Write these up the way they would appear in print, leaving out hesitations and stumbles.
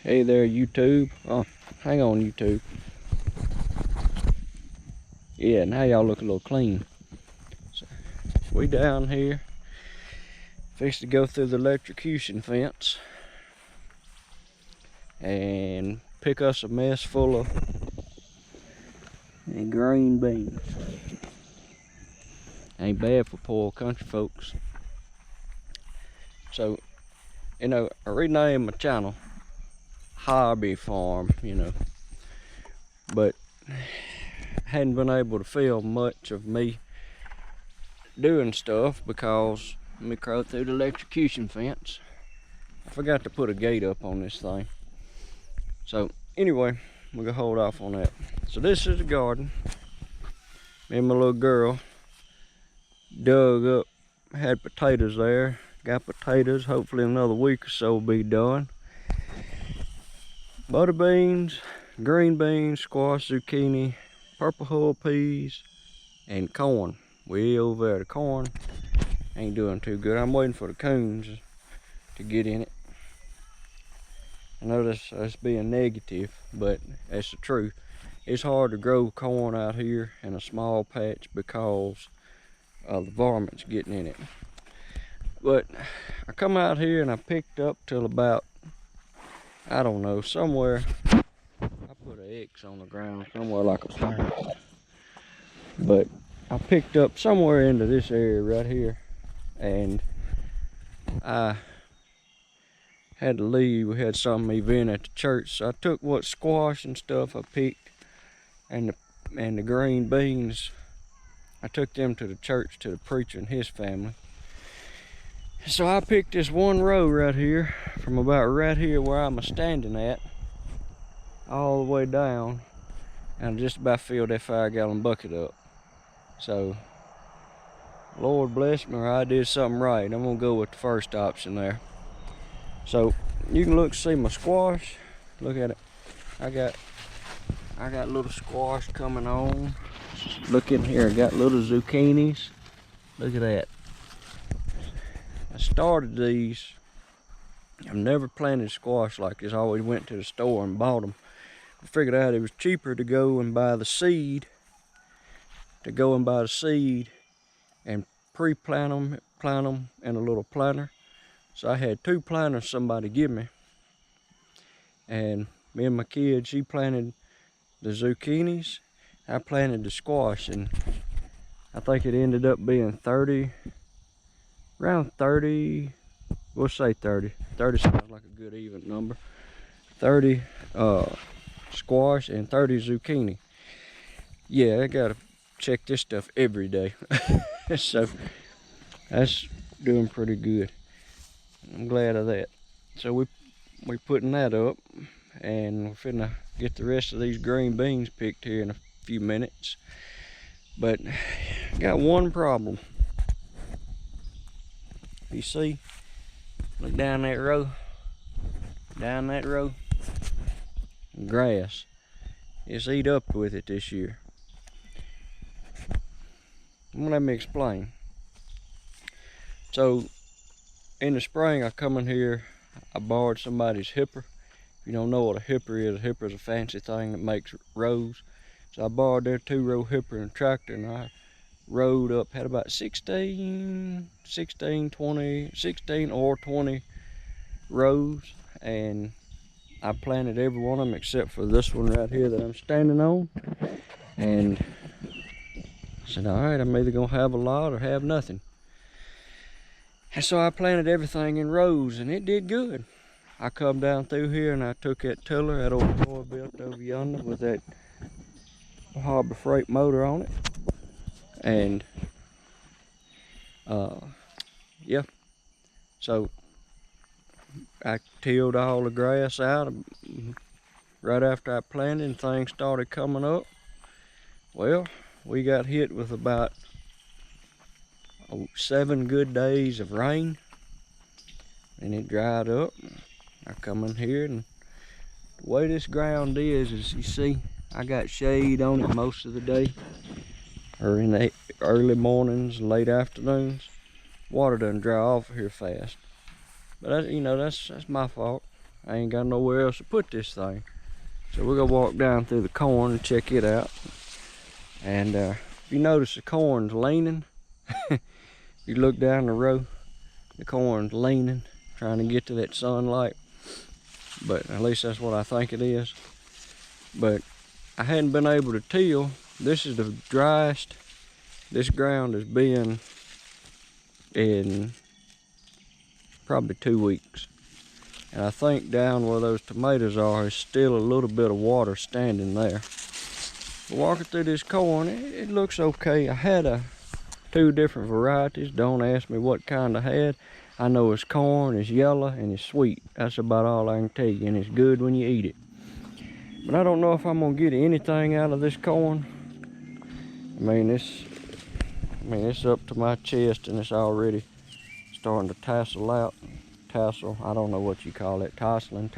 Hey there, YouTube. Oh, hang on, YouTube. Yeah, now y'all look a little clean. So, we down here, fixed to go through the electrocution fence and pick us a mess full of green beans. Ain't bad for poor country folks. So, I renamed my channel Hobby Farm, but hadn't been able to film much of me doing stuff because me crawled through the electrocution fence. I forgot to put a gate up on this thing. So anyway, we're gonna hold off on that. So this is the garden. Me and my little girl dug up, had potatoes there. Got potatoes, hopefully another week or so will be done. Butter beans, green beans, squash, zucchini, purple hull peas, and corn. Way over there, the corn ain't doing too good. I'm waiting for the coons to get in it. I know that's being negative, but that's the truth. It's hard to grow corn out here in a small patch because of the varmints getting in it. But I come out here and I picked up till about, I don't know, somewhere. I put an X on the ground somewhere like a fire. But I picked up somewhere into this area right here, and I had to leave. We had some event at the church, so I took what squash and stuff I picked, and the green beans. I took them to the church to the preacher and his family. So I picked this one row right here, from about right here where I'm standing at, all the way down, and I just about filled that 5-gallon bucket up. So, Lord bless me, or I did something right. I'm gonna go with the first option there. So you can see my squash. Look at it. I got little squash coming on. Look in here, I got little zucchinis. Look at that. I started these. I've never planted squash like this. I always went to the store and bought them. I figured out it was cheaper to go and buy the seed. And pre-plant them, plant them in a little planter. So I had 2 planters somebody give me. And me and my kid, she planted the zucchinis. I planted the squash, and I think it ended up being around 30, we'll say 30. 30 sounds like a good even number. 30 squash and 30 zucchini. Yeah, I gotta check this stuff every day. So that's doing pretty good. I'm glad of that. So we're putting that up, and we're finna get the rest of these green beans picked here in a few minutes. But got one problem. You see, look down that row, grass. It's eat up with it this year. Let me explain. So in the spring, I come in here, I borrowed somebody's hipper. If you don't know what a hipper is a fancy thing that makes rows. So I borrowed their 2-row hipper and tractor, and I rode up, had about 16 or 20 rows, and I planted every one of them except for this one right here that I'm standing on. And I said, all right, I'm either gonna have a lot or have nothing. And so I planted everything in rows, and it did good. I come down through here and I took that tiller, that old toy built over yonder with that Harbor Freight motor on it. And yeah, so I tilled all the grass out right after I planted, and things started coming up. Well, we got hit with about 7 good days of rain, and it dried up. I come in here, and the way this ground is you see, I got shade on it most of the day, or in the early mornings, late afternoons. Water doesn't dry off here fast, but that's my fault. I ain't got nowhere else to put this thing. So we're gonna walk down through the corn and check it out. And if you notice, the corn's leaning. You look down the row, the corn's leaning, trying to get to that sunlight. But at least that's what I think it is. But I hadn't been able to till. This is the driest this ground has been in probably 2 weeks. And I think down where those tomatoes are is still a little bit of water standing there. But walking through this corn, it looks okay. I had 2 different varieties. Don't ask me what kind I had. I know it's corn, it's yellow, and it's sweet. That's about all I can tell you, and it's good when you eat it. But I don't know if I'm gonna get anything out of this corn. I mean, it's up to my chest, and it's already starting to tassel out. Tassel, I don't know what you call it. Tussling.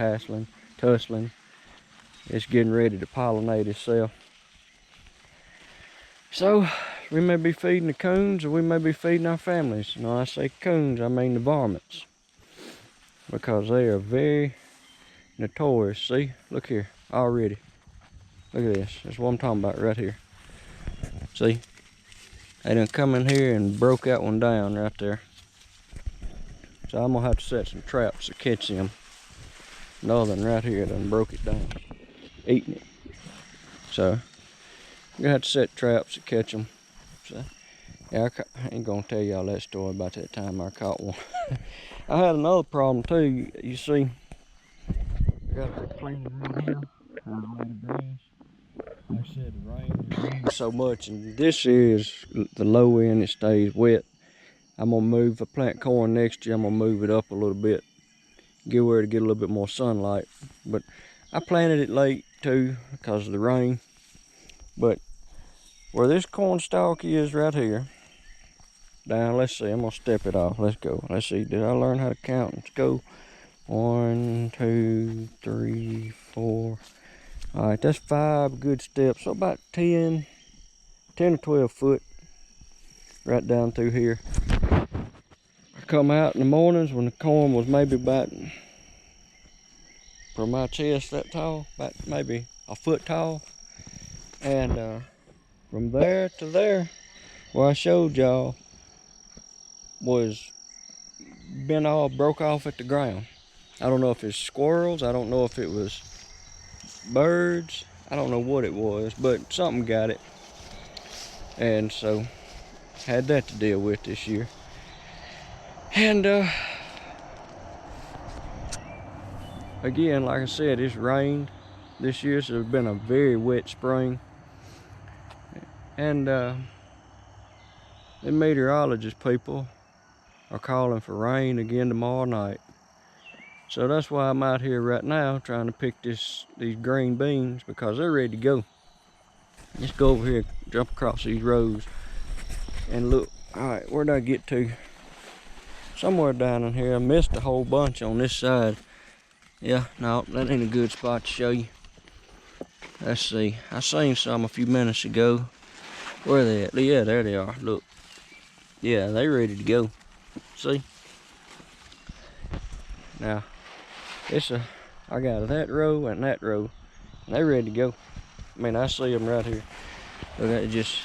It's getting ready to pollinate itself. So, we may be feeding the coons, or we may be feeding our families. And when I say coons, I mean the varmints. Because they are very notorious. See, look here, already. Look at this, that's what I'm talking about right here. See, they done come in here and broke that one down right there. So I'm gonna have to set some traps to catch them. Another one right here done broke it down, eating it. So, I'm gonna have to set traps to catch them. So, yeah, I ain't gonna tell y'all that story about that time I caught one. I had another problem too. You see, I got to clean around here. Like I said, the rain so much, and this is the low end. It stays wet. I'm gonna move. If I plant corn next year, I'm gonna move it up a little bit, get where to get a little bit more sunlight. But I planted it late too because of the rain. But where this corn stalk is right here, down, let's see, I'm gonna step it off. Let's go. Let's see, did I learn how to count? Let's go. 1, 2, 3, 4. All right, that's 5 good steps. So about 10 or 12 foot right down through here. I come out in the mornings when the corn was maybe about from my chest that tall, about maybe a foot tall. And from there to there, where I showed y'all, was been all broke off at the ground. I don't know if it's squirrels, I don't know if it was birds, I don't know what it was, but something got it. And so had that to deal with this year. And again, like I said, it's rained this year, so it's been a very wet spring. And the meteorologist people are calling for rain again tomorrow night. So that's why I'm out here right now trying to pick these green beans, because they're ready to go. Let's go over here, jump across these rows and look. All right, where'd I get to? Somewhere down in here. I missed a whole bunch on this side. Yeah, no, that ain't a good spot to show you. Let's see. I seen some a few minutes ago. Where are they at? Yeah, there they are. Look. Yeah, they ready to go. See? Now, I got that row and that row, and they ready to go. I mean, I see them right here. Look at it, just